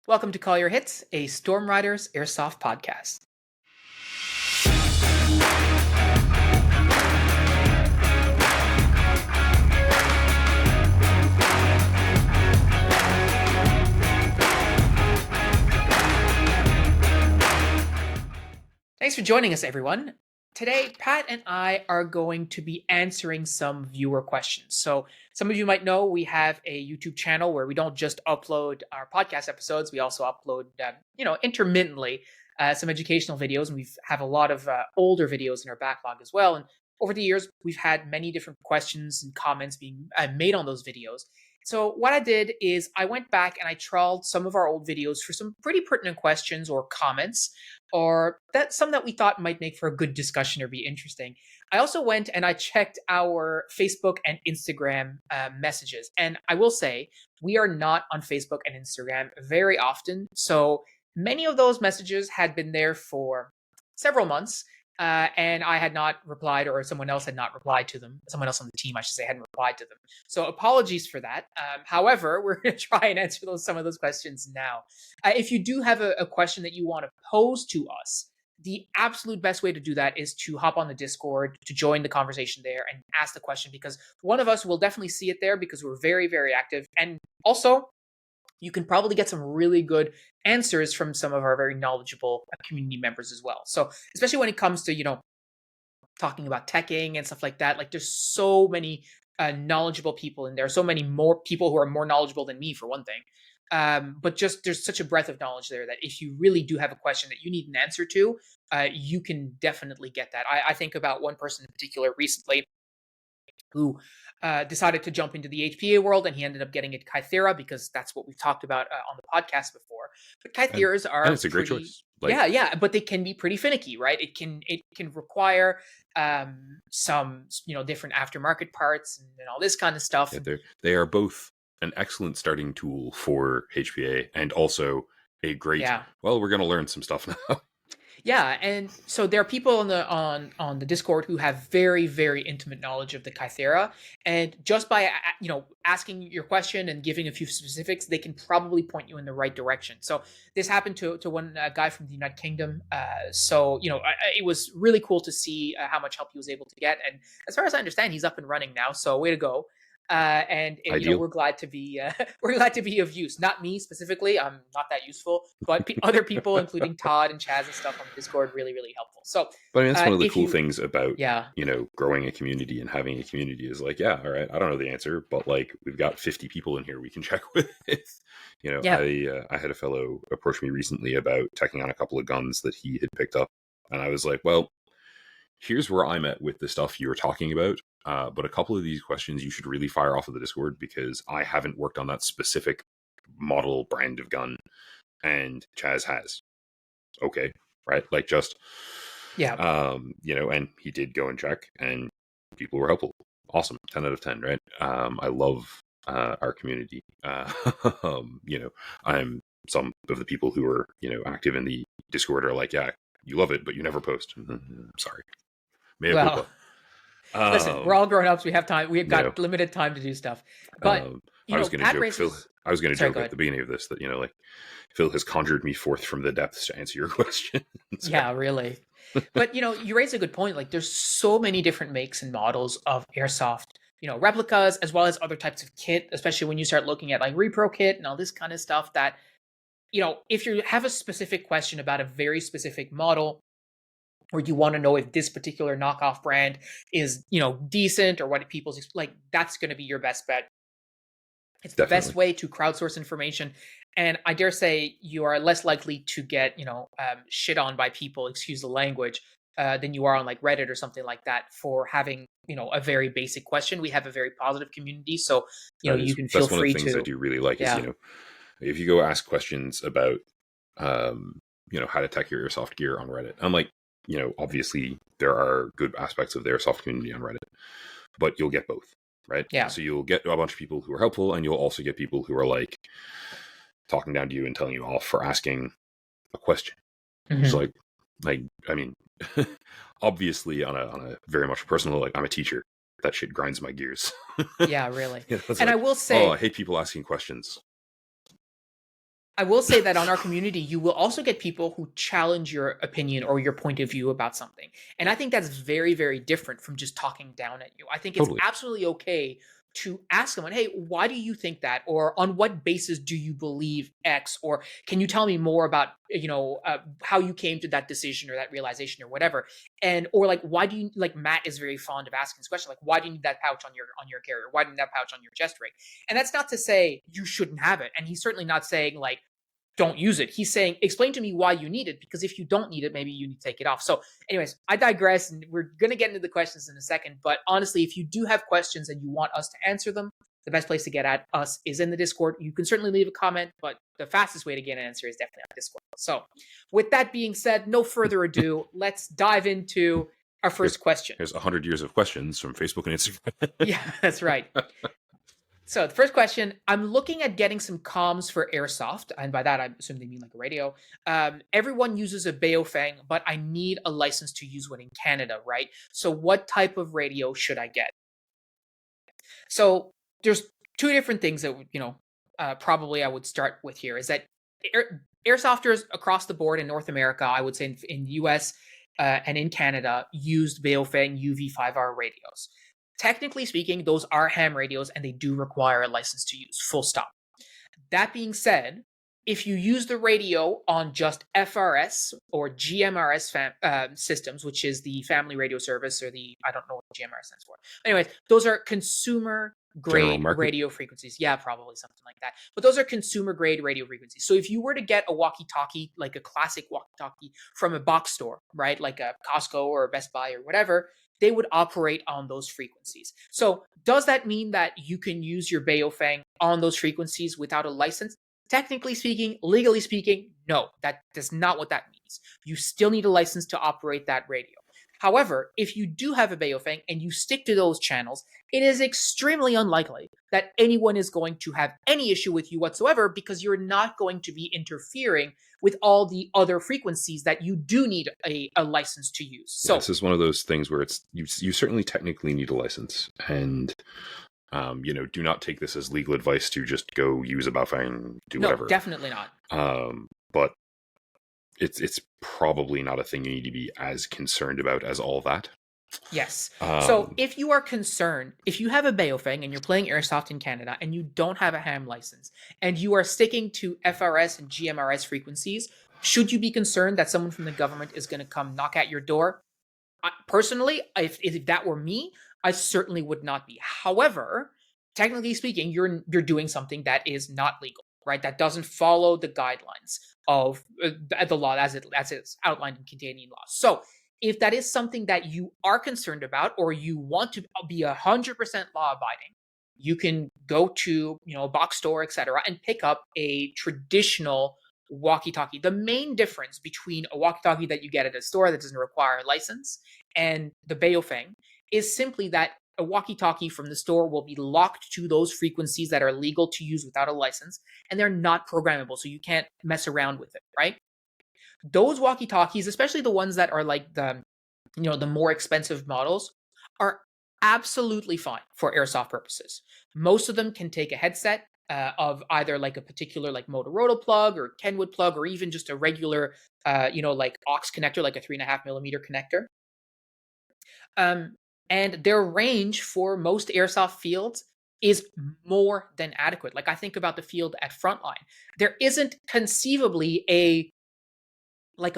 Welcome to Call Your Hits, a Storm Riders Airsoft podcast. Thanks for joining us, everyone. Today, Pat and I are going to be answering some viewer questions. So, some of you might know we have a YouTube channel where we don't just upload our podcast episodes; we also upload, intermittently some educational videos, and we have a lot of older videos in our backlog as well. And over the years, we've had many different questions and comments being made on those videos. So, what I did is I went back and I trawled some of our old videos for some pretty pertinent questions or comments or that some that we thought might make for a good discussion or be interesting. I also went and I checked our Facebook and Instagram messages. And I will say, we are not on Facebook and Instagram very often. So many of those messages had been there for several months. And I had not replied, or someone else had not replied to them. Someone else on the team, I should say, hadn't replied to them. So apologies for that. However, we're going to try and answer some of those questions now. If you do have a question that you want to pose to us, the absolute best way to do that is to hop on the Discord, to join the conversation there and ask the question, because one of us will definitely see it there because we're very, very active. And also, you can probably get some really good answers from some of our very knowledgeable community members as well. So especially when it comes to, talking about teching and stuff like that, like there's so many knowledgeable people in there, so many more people who are more knowledgeable than me for one thing. But just there's such a breadth of knowledge there that if you really do have a question that you need an answer to, you can definitely get that. I think about one person in particular recently who decided to jump into the HPA world, and he ended up getting it Kythera because that's what we've talked about on the podcast before. But Kytheras are and it's a great choice. Yeah, but they can be pretty finicky, right? It can require some different aftermarket parts and all this kind of stuff. Yeah, they are both an excellent starting tool for HPA and also a great. Well, we're going to learn some stuff now. Yeah, and so there are people on the Discord who have very, very intimate knowledge of the Kythera, and just by asking your question and giving a few specifics, they can probably point you in the right direction. So this happened to one guy from the United Kingdom. It was really cool to see how much help he was able to get, and as far as I understand, he's up and running now. So way to go. We're glad to be of use. Not me specifically, I'm not that useful, but other people, including Todd and Chaz and stuff on the Discord, really, really helpful. So, but I mean, that's one of the cool things about growing a community and having a community is like, all right, I don't know the answer, but like we've got 50 people in here we can check with. I had a fellow approach me recently about checking on a couple of guns that he had picked up, and I was like, well, here's where I'm at with the stuff you were talking about. But a couple of these questions you should really fire off of the Discord because I haven't worked on that specific model brand of gun, and Chaz has. Okay, right? Like just, and he did go and check, and people were helpful. Awesome, 10 out of 10, right? I love our community. I'm some of the people who are active in the Discord are like, yeah, you love it, but you never post. Sorry. Listen, we're all grown-ups. We have time. We've got limited time to do stuff. But I was going to joke, Phil. I was going to joke at the beginning of this that Phil has conjured me forth from the depths to answer your question. Yeah, really. But you raise a good point. Like, there's so many different makes and models of airsoft. Replicas as well as other types of kit, especially when you start looking at like repro kit and all this kind of stuff. That if you have a specific question about a very specific model, or you want to know if this particular knockoff brand is, decent or what people's like, that's going to be your best bet. It's the best way to crowdsource information. And I dare say you are less likely to get, shit on by people, excuse the language, than you are on like Reddit or something like that for having, a very basic question. We have a very positive community. So, you can feel free to. That's one of the things I do really like is, if you go ask questions about, how to tech your airsoft gear on Reddit, I'm like, obviously there are good aspects of the airsoft community on Reddit, but you'll get both, right? Yeah. So you'll get a bunch of people who are helpful, and you'll also get people who are like talking down to you and telling you off for asking a question. Mm-hmm. It's like, I mean, obviously on a very much personal, like I'm a teacher. That shit grinds my gears. Yeah, really. And I will say, I hate people asking questions. I will say that on our community, you will also get people who challenge your opinion or your point of view about something. And I think that's very, very different from just talking down at you. I think it's Totally. absolutely okay to ask someone, hey, why do you think that? Or on what basis do you believe X? Or can you tell me more about, how you came to that decision or that realization or whatever? And, or like, why do you, like Matt is very fond of asking this question, like, why do you need that pouch on your carrier? Why do you need that pouch on your chest rig? And that's not to say you shouldn't have it. And he's certainly not saying like, don't use it. He's saying, explain to me why you need it, because if you don't need it, maybe you need to take it off. So, anyways, I digress, and we're going to get into the questions in a second. But honestly, if you do have questions and you want us to answer them, the best place to get at us is in the Discord. You can certainly leave a comment, but the fastest way to get an answer is definitely on Discord. So, with that being said, no further ado, let's dive into our first question. Here's 100 years of questions from Facebook and Instagram. Yeah, that's right. So the first question, I'm looking at getting some comms for Airsoft, and by that I assume they mean like a radio. Everyone uses a Baofeng, but I need a license to use one in Canada, right? So what type of radio should I get? So there's two different things that, probably I would start with here is that airsofters across the board in North America, I would say in the US and in Canada, used Baofeng UV5R radios. Technically speaking, those are ham radios and they do require a license to use, full stop. That being said, if you use the radio on just FRS or GMRS systems, which is the family radio service, or I don't know what GMRS stands for. Anyways, those are consumer grade radio frequencies. Yeah, probably something like that. But those are consumer grade radio frequencies. So if you were to get a walkie-talkie, like a classic walkie-talkie from a box store, right? Like a Costco or a Best Buy or whatever, they would operate on those frequencies. So does that mean that you can use your Baofeng on those frequencies without a license? Technically speaking, legally speaking, no, that is not what that means. You still need a license to operate that radio. However, if you do have a Baofeng and you stick to those channels, it is extremely unlikely that anyone is going to have any issue with you whatsoever, because you're not going to be interfering with all the other frequencies that you do need a license to use. So this is one of those things where it's you certainly technically need a license, and do not take this as legal advice to just go use a Baofeng, do whatever. No, definitely not. But it's probably not a thing you need to be as concerned about as all that. Yes. So if you are concerned, if you have a Baofeng and you're playing Airsoft in Canada and you don't have a ham license and you are sticking to FRS and GMRS frequencies, should you be concerned that someone from the government is going to come knock at your door? Personally, if that were me, I certainly would not be. However, technically speaking, you're doing something that is not legal, right? That doesn't follow the guidelines of the law as it's outlined in Canadian law. So if that is something that you are concerned about, or you want to be 100% law abiding, you can go to a box store, etc., and pick up a traditional walkie-talkie. The main difference between a walkie-talkie that you get at a store that doesn't require a license and the Baofeng is simply that a walkie-talkie from the store will be locked to those frequencies that are legal to use without a license, and they're not programmable, so you can't mess around with it, right? Those walkie-talkies, especially the ones that are like the more expensive models, are absolutely fine for airsoft purposes. Most of them can take a headset of either like a particular like Motorola plug or Kenwood plug, or even just a regular, like aux connector, like a 3.5mm connector. And their range for most airsoft fields is more than adequate. Like I think about the field at Frontline. There isn't conceivably a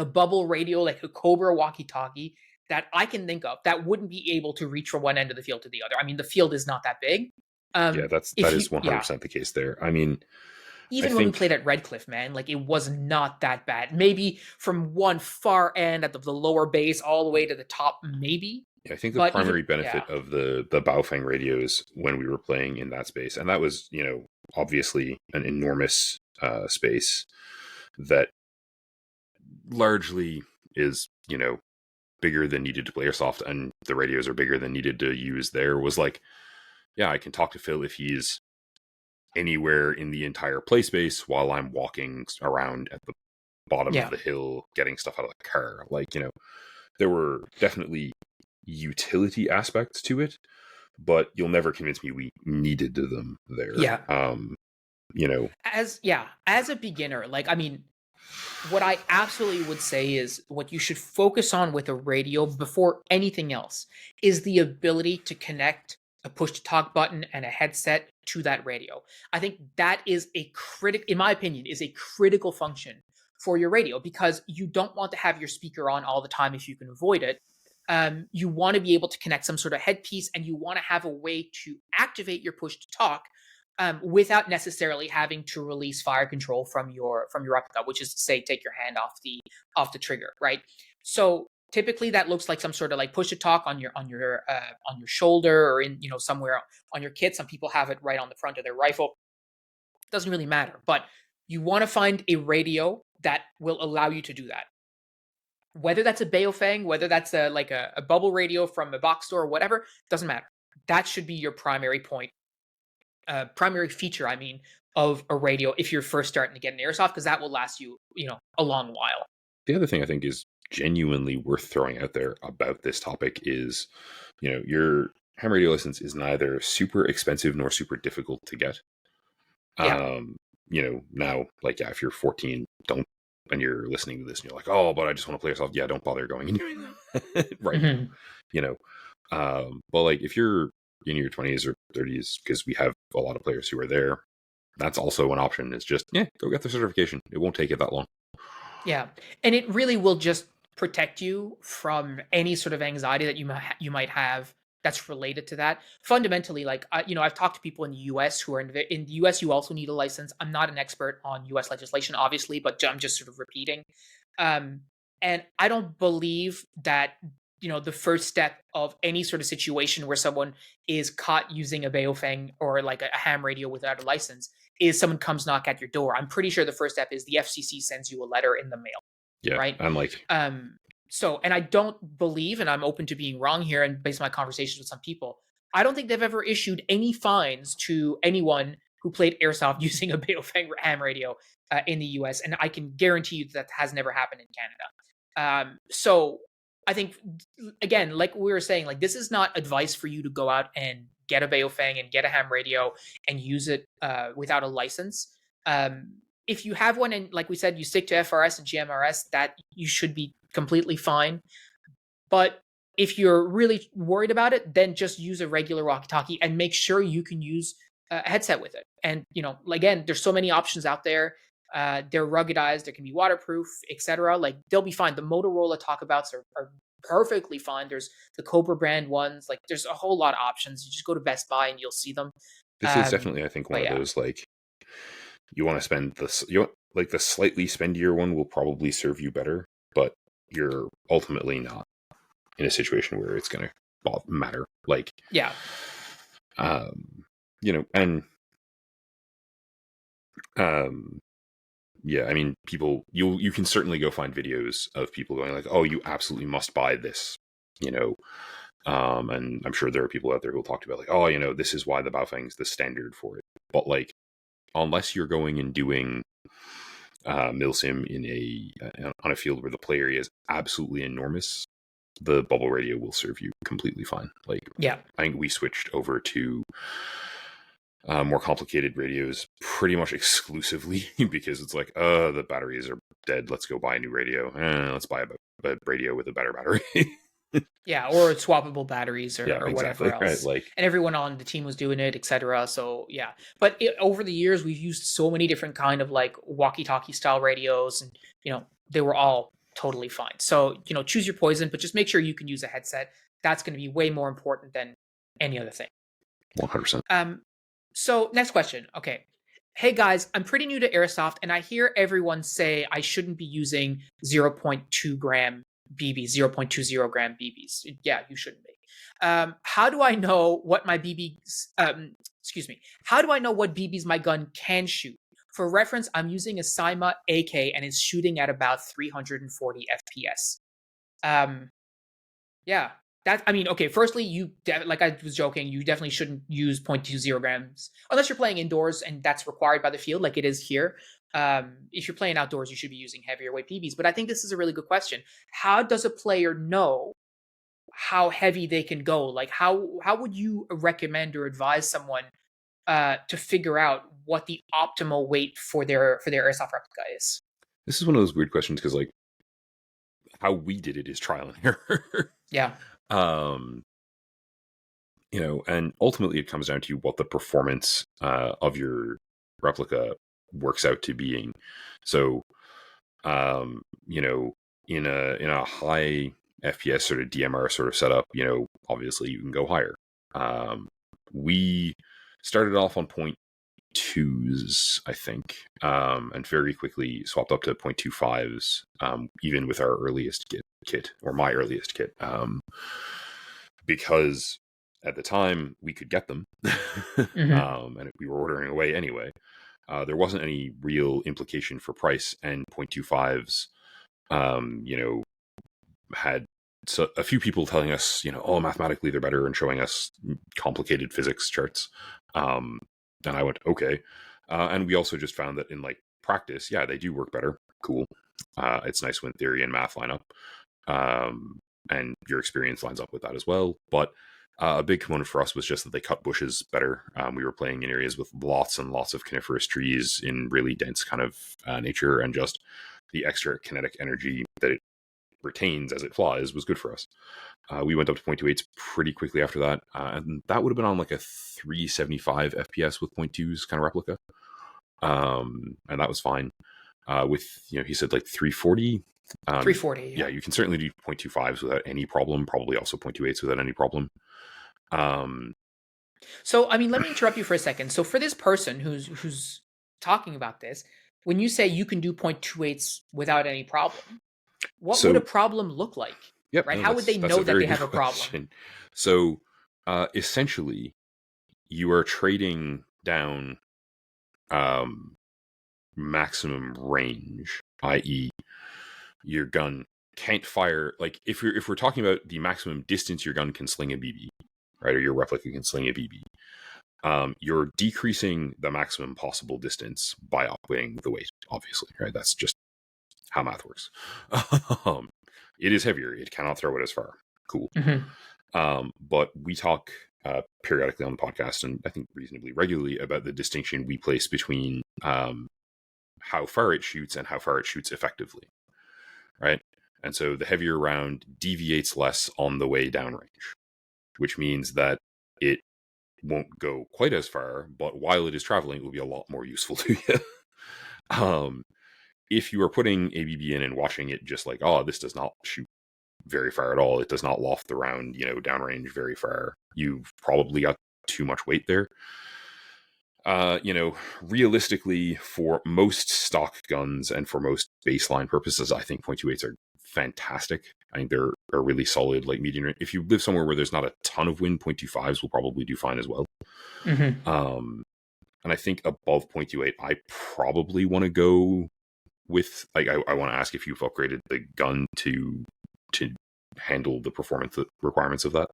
bubble radio, like a Cobra walkie-talkie that I can think of that wouldn't be able to reach from one end of the field to the other. I mean, the field is not that big. That is 100% the case there. I mean, even when we played at Redcliffe, man, like it was not that bad. Maybe from one far end at the lower base all the way to the top, maybe. Yeah, I think the primary benefit of the Baofeng radios when we were playing in that space, and that was, obviously an enormous space that largely is, bigger than needed to play airsoft, and the radios are bigger than needed to use there, was like, yeah, I can talk to Phil if he's anywhere in the entire play space while I'm walking around at the bottom of the hill getting stuff out of the car. Like, there were definitely utility aspects to it, but you'll never convince me we needed them there. As a beginner, like, I mean, what I absolutely would say is what you should focus on with a radio before anything else is the ability to connect a push to talk button and a headset to that radio. I think that is in my opinion, is a critical function for your radio, because you don't want to have your speaker on all the time if you can avoid it. You want to be able to connect some sort of headpiece, and you want to have a way to activate your push to talk without necessarily having to release fire control from your replica, which is to say, take your hand off the trigger, right? So typically that looks like some sort of like push to talk on your shoulder, or in somewhere on your kit. Some people have it right on the front of their rifle. Doesn't really matter, but you want to find a radio that will allow you to do that. Whether that's a Baofeng, whether that's a bubble radio from a box store or whatever, doesn't matter. That should be your primary point. Primary feature, I mean, of a radio if you're first starting to get an airsoft, because that will last you, a long while. The other thing I think is genuinely worth throwing out there about this topic is, your ham radio license is neither super expensive nor super difficult to get. Yeah. Now, like, if you're 14, and you're listening to this and you're like, oh, but I just want to play airsoft. Yeah, don't bother going and doing that right now. But like, if you're in your 20s or 30s, because we have a lot of players who are there, that's also an option. It's just, go get the certification. It won't take it that long. Yeah. And it really will just protect you from any sort of anxiety that you might have that's related to that. Fundamentally, like, I've talked to people in the US who are in the US, you also need a license. I'm not an expert on US legislation, obviously, but I'm just sort of repeating. And I don't believe that, the first step of any sort of situation where someone is caught using a Baofeng or like a ham radio without a license is someone comes knock at your door. I'm pretty sure the first step is the FCC sends you a letter in the mail. Yeah. Right. I'm like, so, and I don't believe, and I'm open to being wrong here, and based on my conversations with some people, I don't think they've ever issued any fines to anyone who played airsoft using a Baofeng ham radio in the US, and I can guarantee you that has never happened in Canada. So I think, again, like we were saying, like, this is not advice for you to go out and get a Baofeng and get a ham radio and use it without a license. If you have one, and like we said, you stick to FRS and GMRS, that you should be completely fine. But if you're really worried about it, then just use a regular walkie-talkie and make sure you can use a headset with it. And, again, there's so many options out there. They're ruggedized, they can be waterproof, etc. Like, they'll be fine. The Motorola talkabouts are perfectly fine. There's the Cobra brand ones. Like, there's a whole lot of options. You just go to Best Buy and you'll see them. This is definitely, I think, one of those, like, you want to spend the slightly spendier one will probably serve you better, but you're ultimately not in a situation where it's going to matter. Like, yeah. Yeah, I mean, people, you can certainly go find videos of people going like, oh, you absolutely must buy this, and I'm sure there are people out there who will talk about like, oh, this is why the Baofeng's the standard for it. But like, unless you're going and doing milsim on a field where the play area is absolutely enormous, the bubble radio will serve you completely fine. Like, yeah, I think we switched over to more complicated radios pretty much exclusively because it's like, the batteries are dead. Let's go buy a new radio. Let's buy a radio with a better battery. Yeah, or swappable batteries or exactly. whatever else. Right, like, and everyone on the team was doing it, etc. So yeah, but over the years we've used so many different kind of like walkie-talkie style radios, and they were all totally fine. So choose your poison, but just make sure you can use a headset. That's going to be way more important than any other thing. 100%. So next question. Okay. Hey guys, I'm pretty new to airsoft, and I hear everyone say I shouldn't be using 0.2 gram BBs, 0.20 gram BBs. Yeah, you shouldn't be. How do I know what my BBs? How do I know what BBs my gun can shoot? For reference, I'm using a Cyma AK and it's shooting at about 340 FPS. Yeah. Okay, firstly, like I was joking, you definitely shouldn't use 0.20 grams unless you're playing indoors and that's required by the field, like it is here. If you're playing outdoors, you should be using heavier weight BBs. But I think this is a really good question. How does a player know how heavy they can go? Like, how would you recommend or advise someone to figure out what the optimal weight for their airsoft replica is? This is one of those weird questions because, like, how we did it is trial and error. Yeah. And ultimately it comes down to what the performance of your replica works out to being. So, in a high FPS sort of DMR sort of setup, obviously you can go higher. We started off on 0.2s, I think, and very quickly swapped up to 0.25s, even with our earliest kit, or my earliest kit, because at the time we could get them, and we were ordering away anyway. There wasn't any real implication for price, and 0.25s, had a few people telling us, oh, mathematically they're better, and showing us complicated physics charts. And I went, okay. And we also just found that in like practice, yeah, they do work better. Cool. It's nice when theory and math line up. And your experience lines up with that as well. But a big component for us was just that they cut bushes better. We were playing in areas with lots and lots of coniferous trees in really dense kind of nature, and just the extra kinetic energy that it retains as it flies was good for us. We went up to 0.28s pretty quickly after that, and that would have been on like a 375 FPS with 0.2s kind of replica, and that was fine. With he said like 340. 340. Yeah, you can certainly do 0.25s without any problem. Probably also 0.28s without any problem. So, I mean, let me interrupt you for a second. So, for this person who's talking about this, when you say you can do 0.28s without any problem, what would a problem look like? Yep, right? How would they know that they have a problem? So, essentially, you are trading down maximum range, i.e., your gun can't fire. Like if we're talking about the maximum distance your gun can sling a BB, right, or your replica can sling a BB, you're decreasing the maximum possible distance by outweighing the weight. Obviously, right? That's just how math works. It is heavier. It cannot throw it as far. Cool. But we talk periodically on the podcast, and I think reasonably regularly, about the distinction we place between how far it shoots and how far it shoots effectively. Right? And so the heavier round deviates less on the way downrange, which means that it won't go quite as far, but while it is traveling, it will be a lot more useful to you. If you are putting a BB in and watching it just like, oh, this does not shoot very far at all, it does not loft the round, downrange very far, you've probably got too much weight there. Realistically, for most stock guns and for most baseline purposes, I think 0.28s are fantastic. I think they're a really solid, like, medium range. If you live somewhere where there's not a ton of wind, 0.25s will probably do fine as well. And I think above 0.28, I probably want to go with, like, I want to ask if you've upgraded the gun to handle the performance requirements of that.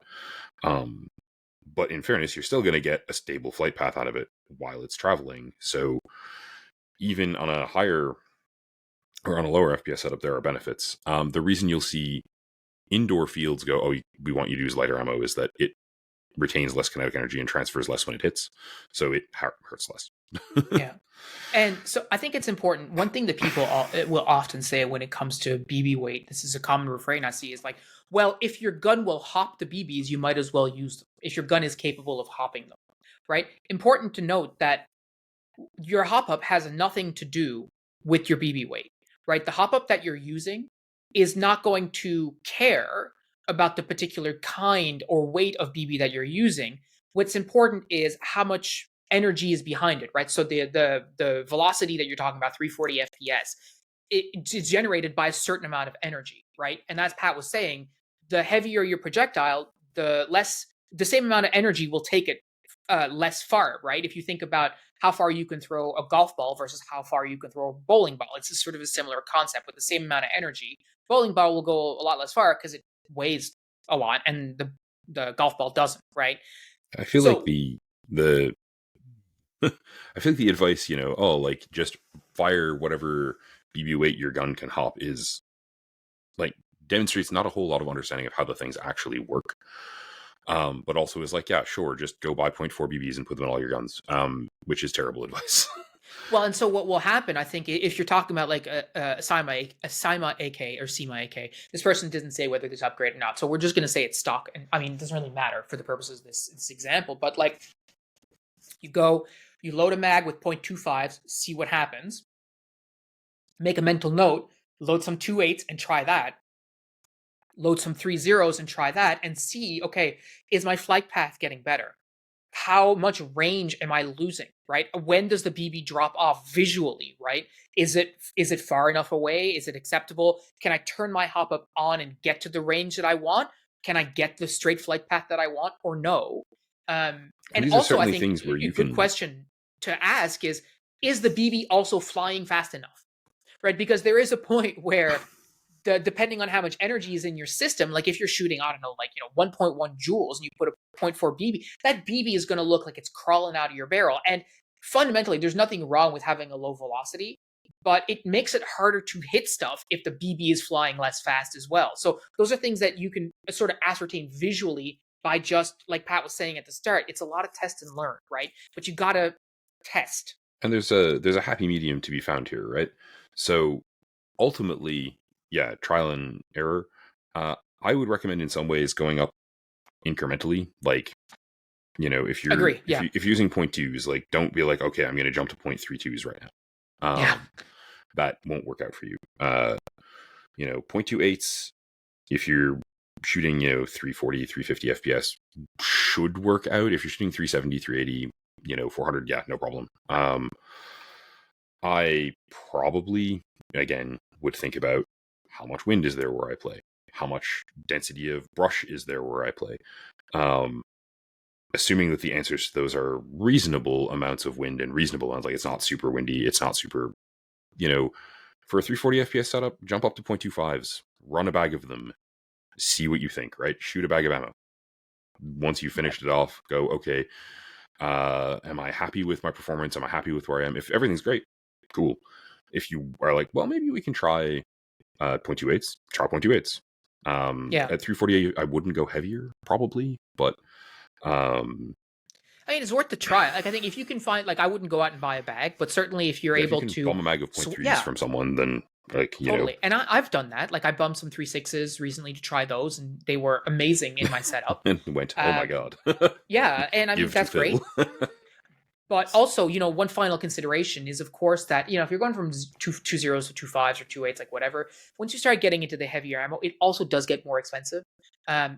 But in fairness, you're still going to get a stable flight path out of it while it's traveling. So even on a higher or on a lower FPS setup, there are benefits. The reason you'll see indoor fields go, oh, we want you to use lighter ammo, is that it retains less kinetic energy and transfers less when it hits. So it hurts less. Yeah. And so I think it's important. One thing that people will often say when it comes to BB weight, this is a common refrain I see, is like, well, if your gun will hop the BBs, you might as well use them. If your gun is capable of hopping them, right? Important to note that your hop up has nothing to do with your BB weight, right? The hop up that you're using is not going to care about the particular kind or weight of BB that you're using. What's important is how much energy is behind it, right? So the velocity that you're talking about, 340 FPS, it's generated by a certain amount of energy, right? And as Pat was saying, the heavier your projectile, the same amount of energy will take it less far, right? If you think about how far you can throw a golf ball versus how far you can throw a bowling ball, it's sort of a similar concept. With the same amount of energy, bowling ball will go a lot less far because it weighs a lot, and the golf ball doesn't, right? I feel like the I think the advice, like, just fire whatever BB weight your gun can hop, is like, demonstrates not a whole lot of understanding of how the things actually work. But also is like, yeah, sure, just go buy .4 BBs and put them in all your guns, which is terrible advice. Well, and so what will happen, I think, if you're talking about like a SIMA AK or SEMA AK, this person didn't say whether this upgrade or not, so we're just going to say it's stock. And I mean, it doesn't really matter for the purposes of this example, but like you load a mag with .25s, see what happens, make a mental note, load some 2.8s and try that, load some 3.0s and try that, and see, okay, is my flight path getting better? How much range am I losing, right? When does the BB drop off visually, right? Is it far enough away? Is it acceptable? Can I turn my hop up on and get to the range that I want? Can I get the straight flight path that I want or no? And also, I think things where a good question to ask is the BB also flying fast enough, right? Because there is a point where depending on how much energy is in your system, like if you're shooting, I don't know, like, 1.1 joules and you put a .4 BB, that BB is going to look like it's crawling out of your barrel. And fundamentally, there's nothing wrong with having a low velocity, but it makes it harder to hit stuff if the BB is flying less fast as well. So those are things that you can sort of ascertain visually by just, like Pat was saying at the start, it's a lot of test and learn, right? But you got to test. And there's a happy medium to be found here, right? So ultimately, yeah, trial and error. I would recommend in some ways going up incrementally. Like, if you're Agree, if, if you're using .2s, like don't be like, okay, I'm going to jump to .32s right now. That won't work out for you. .28s, if you're shooting 340, 350 FPS, should work out. If you're shooting 370, 380, 400, yeah, no problem. I probably, again, would think about how much wind is there where I play, how much density of brush is there where I play. Assuming that the answers to those are reasonable amounts of wind and reasonable amounts, like it's not super windy, it's not super, for a 340 FPS setup, jump up to .25s, run a bag of them, see what you think, right? Shoot a bag of ammo. Once you finished it off, go, okay, am I happy with my performance? Am I happy with where I am? If everything's great, cool. If you are like, well, maybe we can try .28s, try .28s. At 340, I wouldn't go heavier, probably, but I mean, it's worth the try. Like, I think if you can find, like, I wouldn't go out and buy a bag, but certainly if you're able to bum a mag of .3s from someone, then like, totally. And I've done that. Like, I bummed some 3.6s recently to try those, and they were amazing in my setup. And went, oh my god. Yeah, and I mean that's great. But also, one final consideration is, of course, that, if you're going from 2.0s to 2.5s or 2.8s, like whatever, once you start getting into the heavier ammo, it also does get more expensive.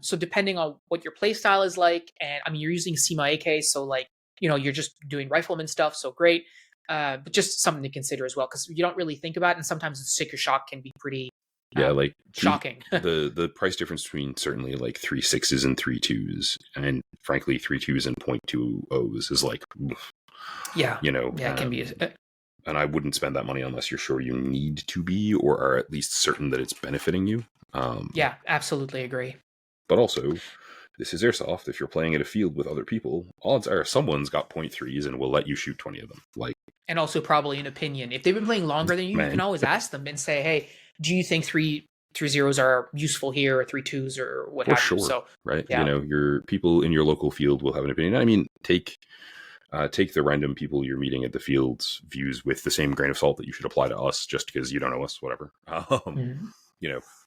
So depending on what your play style is like, and I mean, you're using SEMA AK, so like, you're just doing rifleman stuff, so great. But just something to consider as well, because you don't really think about it, and sometimes the sticker shock can be pretty like shocking. the price difference between certainly like 3.6s and 3.2s, and frankly 3.2s and .20s is like, it can be. And I wouldn't spend that money unless you're sure you need to be, or are at least certain that it's benefiting you. Yeah, absolutely agree. But also, this is Airsoft. If you're playing at a field with other people, odds are someone's got .3s and will let you shoot 20 of them. Like, and also probably an opinion. If they've been playing longer than you, you can always ask them and say, hey, do you think 3.0s are useful here, or 3.2s, or what have you? So, right? Yeah. Your people in your local field will have an opinion. I mean, take the random people you're meeting at the field's views with the same grain of salt that you should apply to us, just because you don't know us, whatever.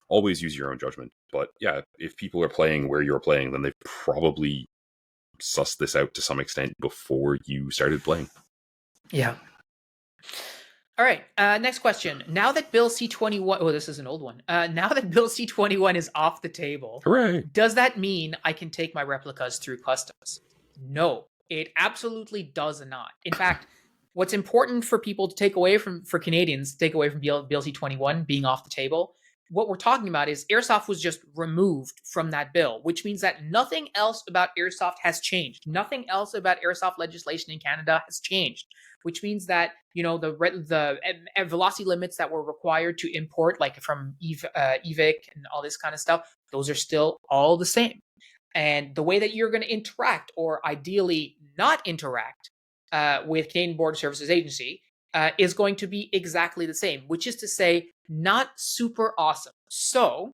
Always use your own judgment. But yeah, if people are playing where you're playing, then they've probably sussed this out to some extent before you started playing. Yeah. All right. Next question. Now that Bill C21, oh, this is an old one. Now that Bill C21 is off the table, hooray! Does that mean I can take my replicas through customs? No, it absolutely does not. In fact, what's important for people to take away for Canadians to take away from Bill C21 being off the table, what we're talking about is Airsoft was just removed from that bill, which means that nothing else about Airsoft has changed. Nothing else about Airsoft legislation in Canada has changed, which means that, the velocity limits that were required to import, like from EVIC and all this kind of stuff, those are still all the same. And the way that you're going to interact, or ideally not interact, with Canadian Border Services Agency is going to be exactly the same, which is to say, not super awesome. So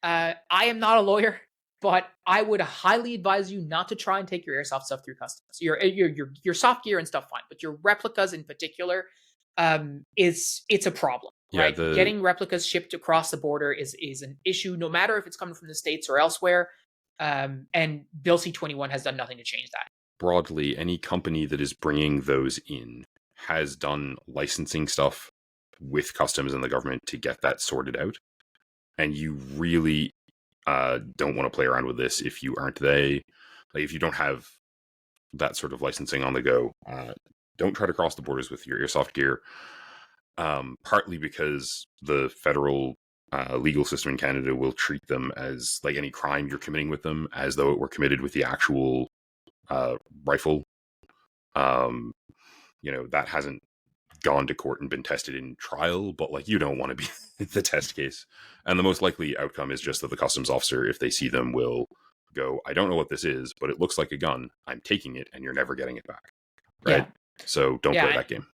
I am not a lawyer, but I would highly advise you not to try and take your airsoft stuff through customs. Your soft gear and stuff fine, but your replicas in particular, it's a problem, Yeah, right? Getting replicas shipped across the border is an issue, no matter if it's coming from the States or elsewhere. And Bill C21 has done nothing to change that. Broadly, any company that is bringing those in has done licensing stuff with customs and the government to get that sorted out. And you really don't want to play around with this if you aren't if you don't have that sort of licensing on the go. Don't try to cross the borders with your airsoft gear. Partly because the federal legal system in Canada will treat them as, like, any crime you're committing with them, as though it were committed with the actual rifle. That hasn't gone to court and been tested in trial, but like, you don't want to be the test case. And the most likely outcome is just that the customs officer, if they see them, will go, I don't know what this is, but it looks like a gun. I'm taking it, and you're never getting it back. Right? Yeah. So don't play that game.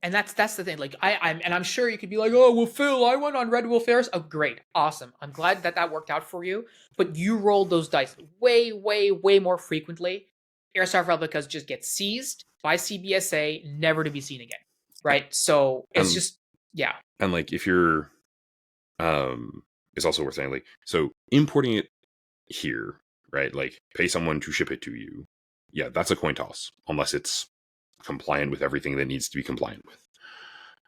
And that's the thing. Like, I'm sure you could be like, oh, well, Phil, I went on Red Wolf Airs. Oh, great. Awesome. I'm glad that worked out for you. But you rolled those dice way, way, way more frequently. Airsoft replicas just get seized by CBSA, never to be seen again. Right? So it's just, yeah. And like, if you're, it's also worth saying, like, so importing it here, right? Like, pay someone to ship it to you. Yeah, that's a coin toss, unless it's compliant with everything that needs to be compliant with.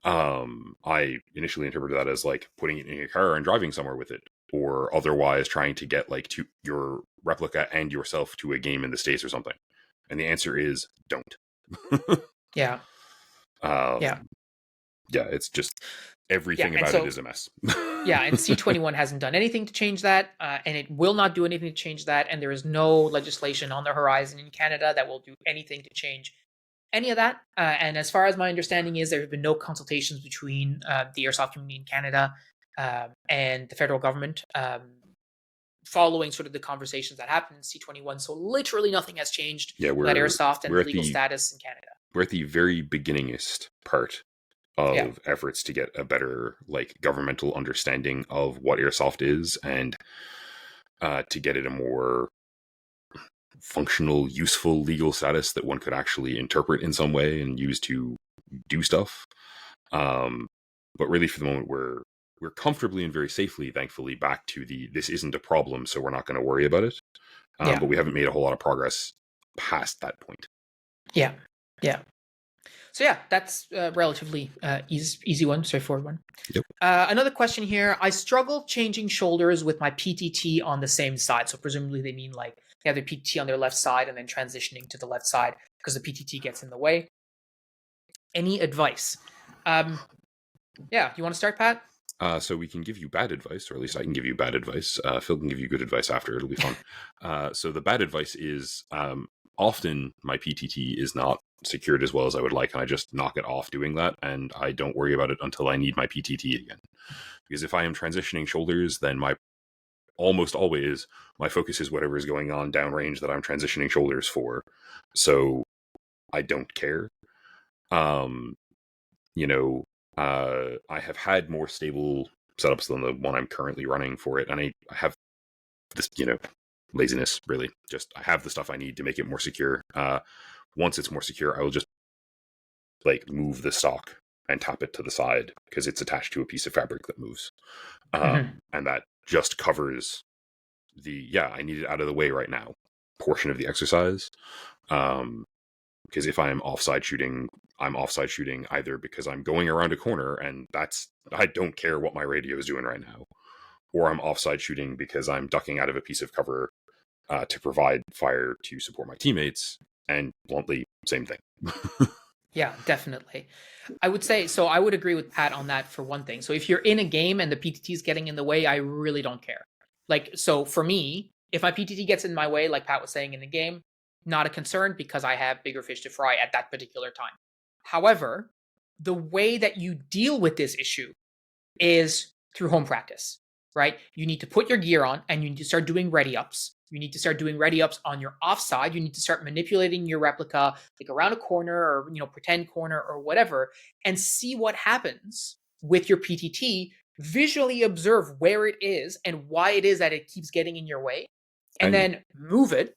I initially interpreted that as like putting it in your car and driving somewhere with it, or otherwise trying to get like to your replica and yourself to a game in the States or something. And the answer is don't. Yeah. Yeah, it's just everything about it is a mess. Yeah, and C21 hasn't done anything to change that, and it will not do anything to change that, and there is no legislation on the horizon in Canada that will do anything to change any of that. And as far as my understanding is, there have been no consultations between the Airsoft community in Canada and the federal government following sort of the conversations that happened in C21. So literally nothing has changed about Airsoft and legal status in Canada. We're at the very beginningest part of efforts to get a better like governmental understanding of what Airsoft is, and to get it a more functional, useful legal status that one could actually interpret in some way and use to do stuff. But really, for the moment, we're comfortably and very safely, thankfully, back to this isn't a problem, so we're not going to worry about it. But we haven't made a whole lot of progress past that point. Yeah. So yeah, that's a relatively easy one, straightforward one. Yep. Another question here. I struggle changing shoulders with my PTT on the same side. So presumably they mean like they have their PTT on their left side and then transitioning to the left side because the PTT gets in the way. Any advice? You want to start, Pat? So we can give you bad advice, or at least I can give you bad advice. Phil can give you good advice after. It'll be fun. So the bad advice is often my PTT is not secured as well as I would like, and I just knock it off doing that, and I don't worry about it until I need my PTT again. Because if I am transitioning shoulders, then almost always my focus is whatever is going on downrange that I'm transitioning shoulders for. So I don't care. I have had more stable setups than the one I'm currently running for it, and I have this, laziness, really. Just I have the stuff I need to make it more secure. Once it's more secure, I will just like move the stock and tap it to the side because it's attached to a piece of fabric that moves. And that just covers I need it out of the way right now portion of the exercise. Because if I'm offside shooting, I'm offside shooting either because I'm going around a corner and I don't care what my radio is doing right now, or I'm offside shooting because I'm ducking out of a piece of cover to provide fire to support my teammates. And bluntly, same thing. Yeah, definitely. I would say, so I would agree with Pat on that for one thing. So if you're in a game and the PTT is getting in the way, I really don't care. Like, so for me, if my PTT gets in my way, like Pat was saying in the game, not a concern because I have bigger fish to fry at that particular time. However, the way that you deal with this issue is through home practice, right? You need to put your gear on and you need to start doing ready ups. You need to start doing ready ups on your offside. You need to start manipulating your replica like around a corner or, pretend corner or whatever, and see what happens with your PTT. Visually observe where it is and why it is that it keeps getting in your way. and then move it,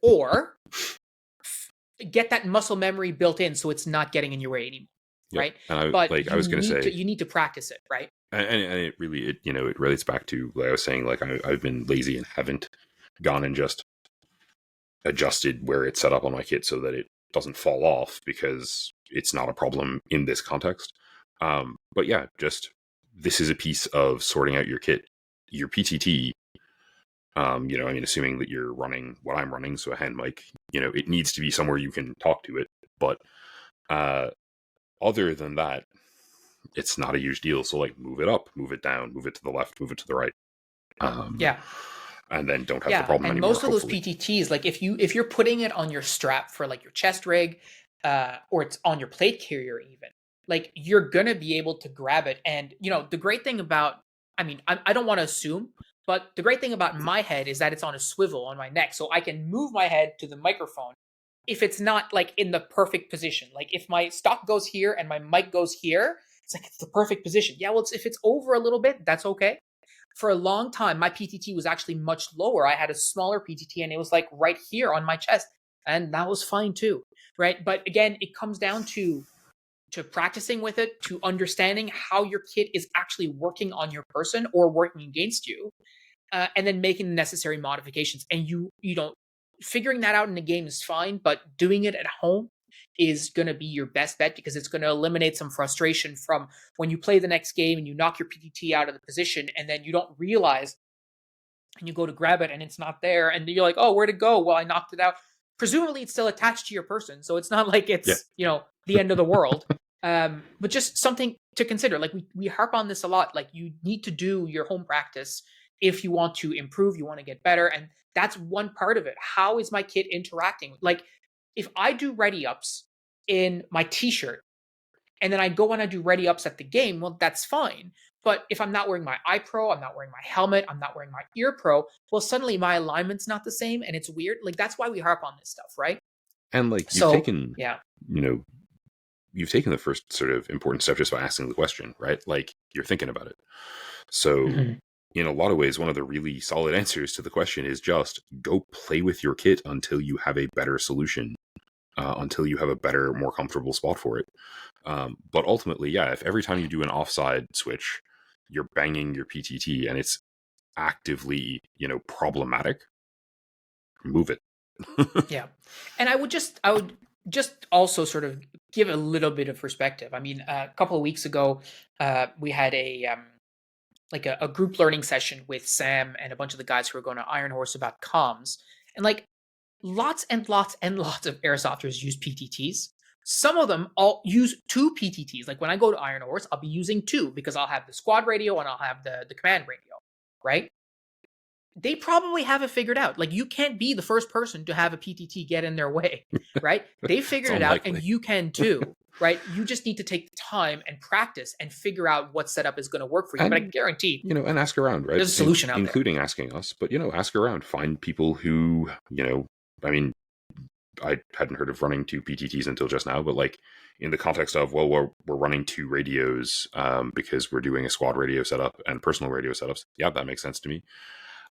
or get that muscle memory built in so it's not getting in your way anymore, right? And but I was going to say, you need to practice it, right? And it really, it relates back to, like I was saying, like I've been lazy and haven't gone and just adjusted where it's set up on my kit so that it doesn't fall off, because it's not a problem in this context. But yeah, just this is a piece of sorting out your kit. Your PTT, assuming that you're running what I'm running, so a hand mic, it needs to be somewhere you can talk to it. But other than that, it's not a huge deal. So like, move it up, move it down, move it to the left, move it to the right. And then don't have the problem and anymore. Most of those PTTs, like if you're putting it on your strap for like your chest rig, or it's on your plate carrier even, like you're gonna be able to grab it. And the great thing about, I don't want to assume, but the great thing about my head is that it's on a swivel on my neck, so I can move my head to the microphone if it's not like in the perfect position. Like if my stock goes here and my mic goes here, it's like it's the perfect position. Yeah, well, if it's over a little bit, that's okay. For a long time, my PTT was actually much lower. I had a smaller PTT and it was like right here on my chest, and that was fine too, right? But again, it comes down to practicing with it, to understanding how your kit is actually working on your person or working against you, and then making the necessary modifications. And figuring that out in the game is fine, but doing it at home is going to be your best bet, because it's going to eliminate some frustration from when you play the next game and you knock your PTT out of the position and then you don't realize, and you go to grab it and it's not there, and you're like, oh, where'd it go? Well, I knocked it out. Presumably it's still attached to your person, so it's not like it's the end of the world. But just something to consider. Like we harp on this a lot. Like, you need to do your home practice if you want to improve, you want to get better, and that's one part of it. How is my kit interacting? Like, if I do ready ups in my t-shirt and then I go and I do ready ups at the game, well, that's fine. But if I'm not wearing my eye pro, I'm not wearing my helmet, I'm not wearing my ear pro, well, suddenly my alignment's not the same and it's weird. Like, that's why we harp on this stuff, right? And like, you've taken the first sort of important step just by asking the question, right? Like, you're thinking about it. So in a lot of ways, one of the really solid answers to the question is just go play with your kit until you have a better solution, until you have a better, more comfortable spot for it. But ultimately, if every time you do an offside switch, you're banging your PTT and it's actively, problematic, move it. And I would just also sort of give a little bit of perspective. I mean, a couple of weeks ago, we had a group learning session with Sam and a bunch of the guys who are going to Iron Horse about comms, and like lots and lots and lots of airsofters use PTTs. Some of them all use 2 PTTs. Like when I go to Iron Horse, I'll be using 2 because I'll have the squad radio and I'll have the command radio, right? They probably have it figured out. Like, you can't be the first person to have a PTT get in their way, right? They figured it out, and you can too, right? You just need to take the time and practice and figure out what setup is going to work for you. But I guarantee, and ask around, right? There's a solution out there, including asking us. But ask around, find people who, I hadn't heard of running 2 PTTs until just now, but like, in the context of, well, we're running 2 radios because we're doing a squad radio setup and personal radio setups. Yeah, that makes sense to me.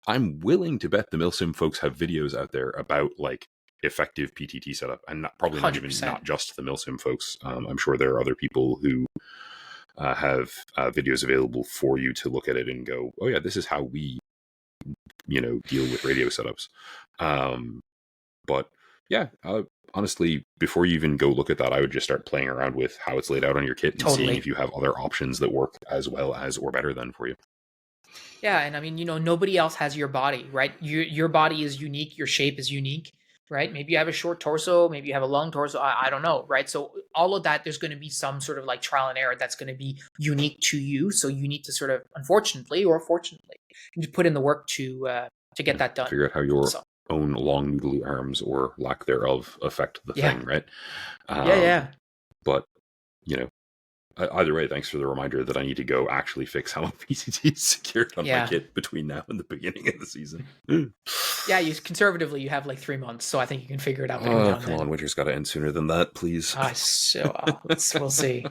I'm willing to bet the Milsim folks have videos out there about like effective PTT setup, and probably not even not just the Milsim folks. I'm sure there are other people who have videos available for you to look at it and go, oh yeah, this is how we, deal with radio setups. But yeah, honestly, before you even go look at that, I would just start playing around with how it's laid out on your kit and seeing if you have other options that work as well as or better than for you. Yeah, and I mean, nobody else has your body, right? Your body is unique, your shape is unique, right? Maybe you have a short torso, maybe you have a long torso, I don't know, right? So all of that, there's going to be some sort of like trial and error that's going to be unique to you. So you need to sort of, unfortunately or fortunately, you need to put in the work to get that done. Figure out how your own long noodly arms or lack thereof affect the thing, right? But, either way, thanks for the reminder that I need to go actually fix how my PCT is secured on my kit between now and the beginning of the season. Conservatively, you have like 3 months, so I think you can figure it out. Come on, winter's got to end sooner than that, please. We'll see.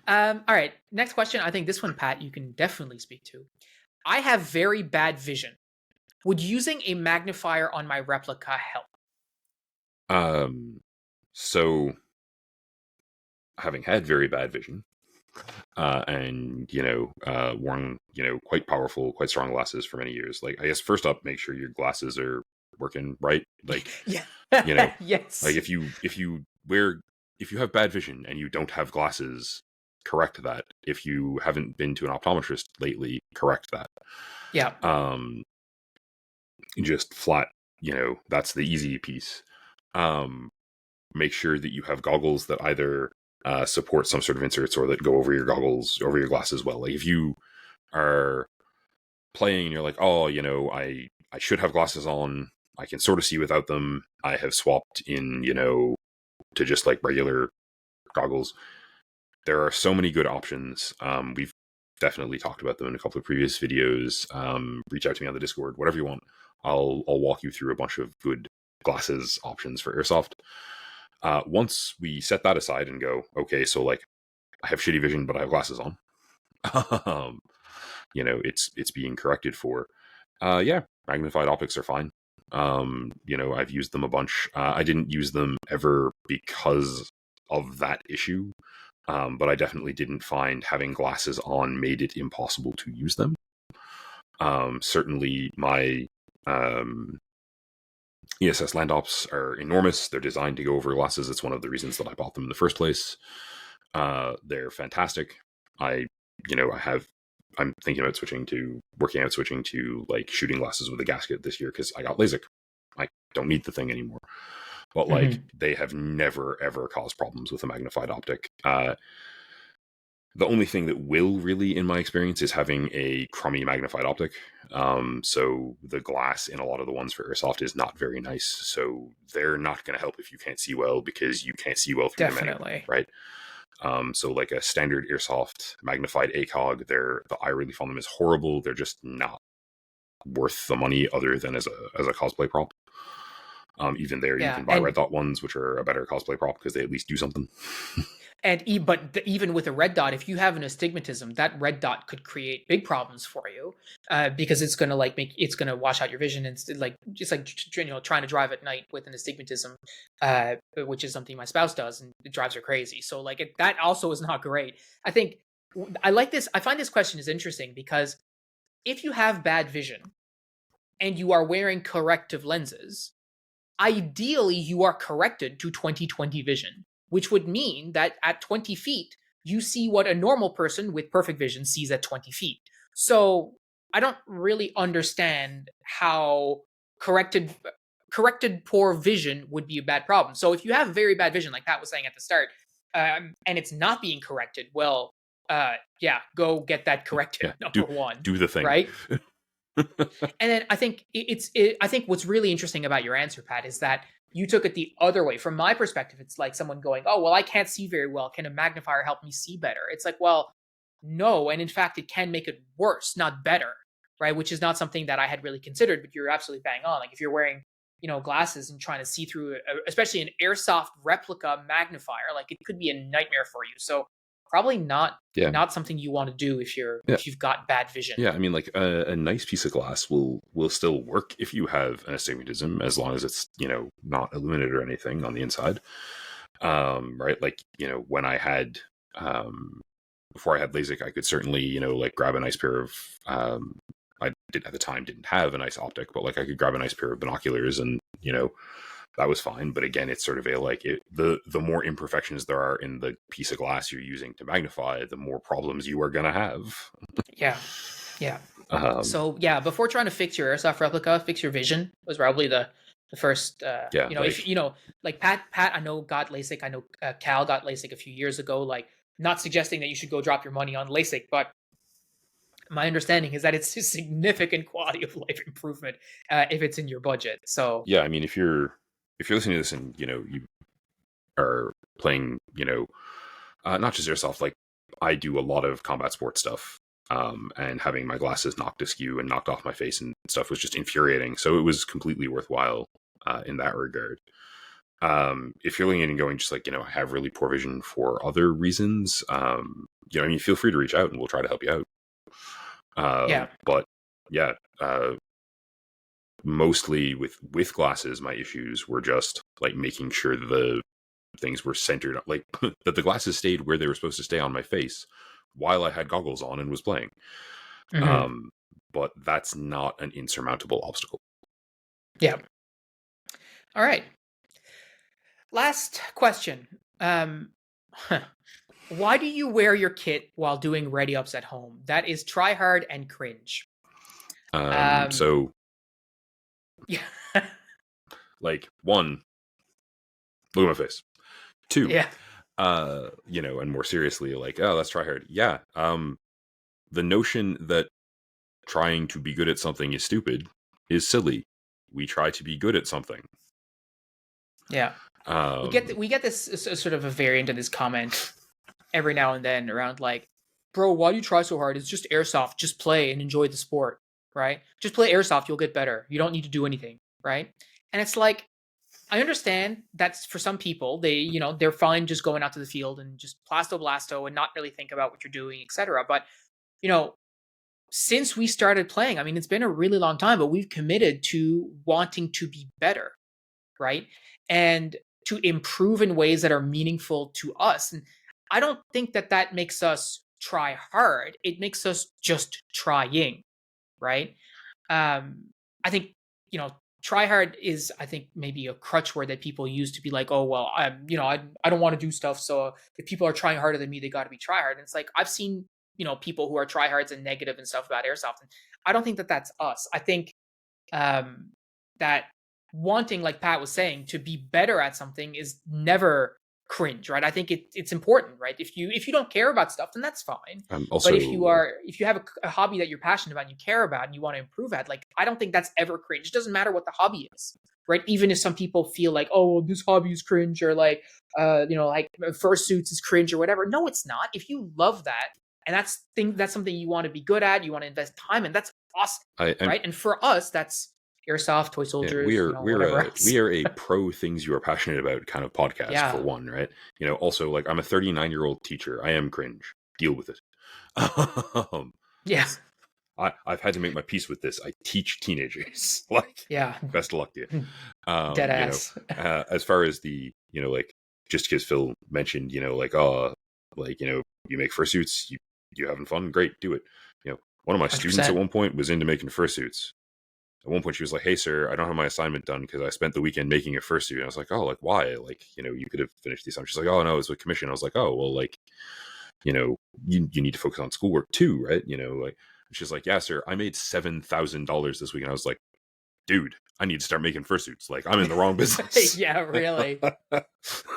All right, next question. I think this one, Pat, you can definitely speak to. I have very bad vision. Would using a magnifier on my replica help? So having had very bad vision, and worn quite powerful, quite strong glasses for many years. Like, I guess first up, make sure your glasses are working right. Like, Yeah. like Yes. if you have bad vision and you don't have glasses, correct that. If you haven't been to an optometrist lately, correct that. Yeah. Just flat. That's the easy piece. Make sure that you have goggles that either support some sort of inserts or that go over your goggles, over your glasses well. Like, if you are playing and you're like, oh, I should have glasses on, I can sort of see without them, I have swapped in, to just like regular goggles. There are so many good options. We've definitely talked about them in a couple of previous videos. Reach out to me on the Discord, whatever you want. I'll walk you through a bunch of good glasses options for Airsoft. Once we set that aside and go, okay, so like, I have shitty vision, but I have glasses on. It's being corrected for. Yeah, magnified optics are fine. I've used them a bunch. I didn't use them ever because of that issue, but I definitely didn't find having glasses on made it impossible to use them. Certainly my ESS land ops are enormous. They're designed to go over glasses. It's one of the reasons that I bought them in the first place. They're fantastic. I'm thinking about working out switching to like shooting glasses with a gasket this year because I got LASIK. I don't need the thing anymore. But like, they have never ever caused problems with a magnified optic. The only thing that will really, in my experience, is having a crummy magnified optic. So the glass in a lot of the ones for Airsoft is not very nice. So they're not going to help if you can't see well, because you can't see well through them anyway, right? So like a standard Airsoft magnified ACOG, the eye relief on them is horrible. They're just not worth the money other than as a cosplay prop. Even there, you can buy red dot ones, which are a better cosplay prop because they at least do something. But even with a red dot, if you have an astigmatism, that red dot could create big problems for you, because it's gonna it's gonna wash out your vision, and it's like trying to drive at night with an astigmatism, which is something my spouse does, and it drives her crazy. So like that also is not great. I think I like this. I find this question is interesting because if you have bad vision and you are wearing corrective lenses, ideally you are corrected to 20/20 vision, which would mean that at 20 feet, you see what a normal person with perfect vision sees at 20 feet. So I don't really understand how corrected poor vision would be a bad problem. So if you have very bad vision, like Pat was saying at the start, and it's not being corrected, well, yeah, go get that corrected. Yeah, number one, do the thing, right? And then I think I think what's really interesting about your answer, Pat, is that you took it the other way. From my perspective, it's like someone going, "Oh, well, I can't see very well. Can a magnifier help me see better?" It's like, well, no, and in fact, it can make it worse, not better, right? Which is not something that I had really considered. But you're absolutely bang on. Like if you're wearing, glasses and trying to see through, especially an Airsoft replica magnifier, like it could be a nightmare for you. So probably not something you want to do if you've got bad vision. Yeah, I mean, like a nice piece of glass will still work if you have an astigmatism, as long as it's not illuminated or anything on the inside. Right, like when I had before I had LASIK, I could certainly like grab a nice pair of I did at the time didn't have a nice optic, but like I could grab a nice pair of binoculars and that was fine. But again, it's sort of the more imperfections there are in the piece of glass you're using to magnify, the more problems you are going to have. Yeah. So yeah, before trying to fix your Airsoft replica, fix your vision was probably the first. Like Pat, I know got LASIK. I know Cal got LASIK a few years ago. Like, not suggesting that you should go drop your money on LASIK, but my understanding is that it's a significant quality of life improvement if it's in your budget. So yeah, I mean, if you're listening to this and you are playing not just Airsoft, like I do a lot of combat sports stuff, and having my glasses knocked askew and knocked off my face and stuff was just infuriating. So it was completely worthwhile in that regard. If you're looking at and going just like I have really poor vision for other reasons, I mean, feel free to reach out and we'll try to help you out. But yeah, mostly with glasses, my issues were just like making sure the things were centered, like that the glasses stayed where they were supposed to stay on my face while I had goggles on and was playing. But that's not an insurmountable obstacle. Yeah. All right. Last question. Why do you wear your kit while doing ready ups at home? That is try hard and cringe. So yeah. Like, one, look at my face. Two, yeah. And more seriously, like, oh, let's try hard. Yeah. The notion that trying to be good at something is stupid is silly. We try to be good at something. Yeah. We get this sort of a variant of this comment every now and then around like, bro, why do you try so hard? It's just airsoft. Just play and enjoy the sport, right? Just play airsoft. You'll get better. You don't need to do anything, right? And it's like, I understand that's for some people, they're fine just going out to the field and just blasto and not really think about what you're doing, etc. But, since we started playing, I mean, it's been a really long time, but we've committed to wanting to be better, right? And to improve in ways that are meaningful to us. And I don't think that makes us try hard. It makes us just trying, right? I think, try hard is, I think, maybe a crutch word that people use to be like, oh, well, I don't want to do stuff. So if people are trying harder than me, they got to be try hard. And it's like, I've seen, people who are tryhards and negative and stuff about airsoft. And I don't think that that's us. I think that wanting, like Pat was saying, to be better at something is never cringe, right? I think it's important, right? If you don't care about stuff, then that's fine. But if you have a hobby that you're passionate about and you care about and you want to improve at, like, I don't think that's ever cringe. It doesn't matter what the hobby is, right? Even if some people feel like, oh, this hobby is cringe, or like, like fursuits is cringe or whatever. No, it's not. If you love that and that's something you want to be good at, you want to invest time in, that's awesome, right? And for us, that's airsoft, toy soldiers. We are a pro things you are passionate about kind of podcast, for one, right? Also, like, I'm a 39-year-old teacher. I am cringe. Deal with it. Yeah. I've had to make my peace with this. I teach teenagers. Like, best of luck to you. Dead ass. As far as the, like, just because Phil mentioned, you make fursuits, you having fun, great, do it. One of my 100%. Students at one point was into making fursuits. At one point she was like, hey sir, I don't have my assignment done because I spent the weekend making a fursuit. And I was like, oh, like, why? Like, you could have finished the assignment. She's like, oh no, it's with commission. I was like, oh, well, like, you need to focus on schoolwork too, right? Like, she's like, yeah sir, I made $7,000 this week. And I was like, dude, I need to start making fursuits. Like, I'm in the wrong business. Yeah, really.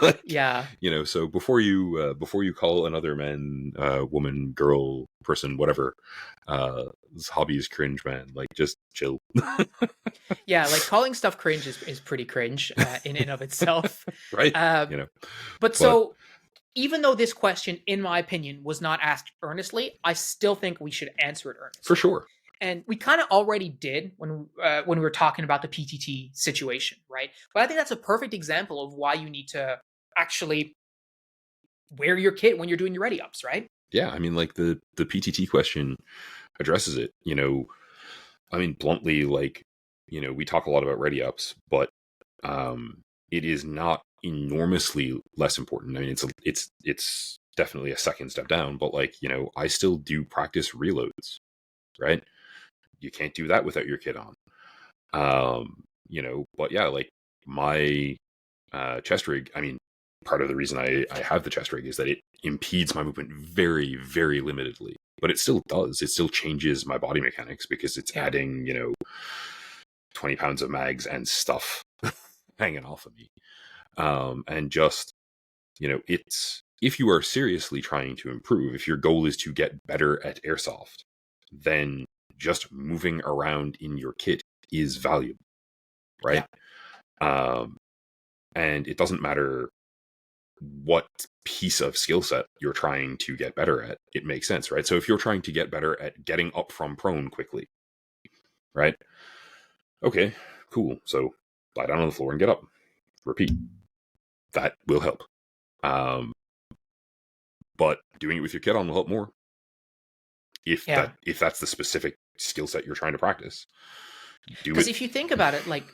Like, yeah. So before you call another man, woman, girl, person, whatever, this hobby is cringe, man. Like, just chill. Yeah, like, calling stuff cringe is pretty cringe in and of itself. Right. But so, even though this question, in my opinion, was not asked earnestly, I still think we should answer it earnestly. For sure. And we kind of already did when we were talking about the PTT situation, right? But I think that's a perfect example of why you need to actually wear your kit when you're doing your ready ups, right? Yeah, I mean, like, the PTT question addresses it. I mean, bluntly, like, we talk a lot about ready ups, but it is not enormously less important. I mean, it's definitely a second step down, but, like, I still do practice reloads, right? You can't do that without your kit on. But yeah, like, my chest rig, I mean, part of the reason I have the chest rig is that it impedes my movement very, very limitedly, but it still does. It still changes my body mechanics because it's adding, 20 pounds of mags and stuff hanging off of me. And just, it's, if you are seriously trying to improve, if your goal is to get better at airsoft, then just moving around in your kit is valuable, right? And it doesn't matter what piece of skill set you're trying to get better at. It makes sense, right? So if you're trying to get better at getting up from prone quickly, right? Okay, cool. So lie down on the floor and get up. Repeat. That will help. But doing it with your kit on will help more. If that's the specific skill set you're trying to practice. Because if you think about it, like,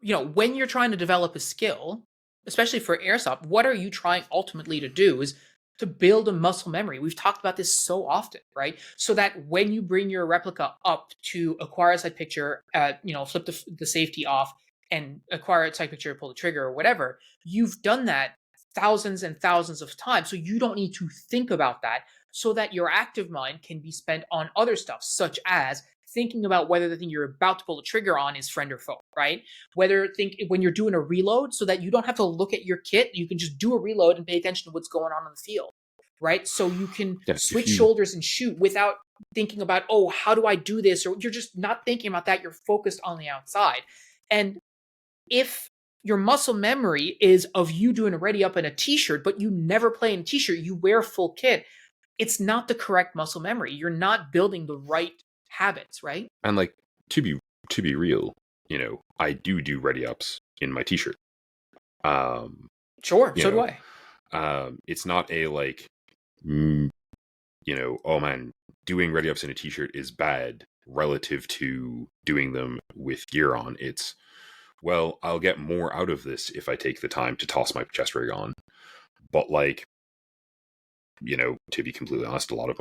when you're trying to develop a skill, especially for airsoft, what are you trying ultimately to do is to build a muscle memory. We've talked about this so often, right? So that when you bring your replica up to acquire a sight picture, flip the safety off and acquire a sight picture, pull the trigger or whatever, you've done that thousands and thousands of times. So you don't need to think about that, so that your active mind can be spent on other stuff, such as thinking about whether the thing you're about to pull the trigger on is friend or foe, right? When you're doing a reload, so that you don't have to look at your kit, you can just do a reload and pay attention to what's going on the field, right? So you can switch shoulders and shoot without thinking about, oh, how do I do this? Or you're just not thinking about that. You're focused on the outside. And if your muscle memory is of you doing a ready up in a t-shirt, but you never play in a t-shirt, you wear full kit, it's not the correct muscle memory. You're not building the right habits, right? And like, to be real, I do ready ups in my t-shirt. Sure, so do I. It's not a like, oh man, doing ready ups in a t-shirt is bad relative to doing them with gear on. It's, well, I'll get more out of this if I take the time to toss my chest rig on. But like, to be completely honest, a lot of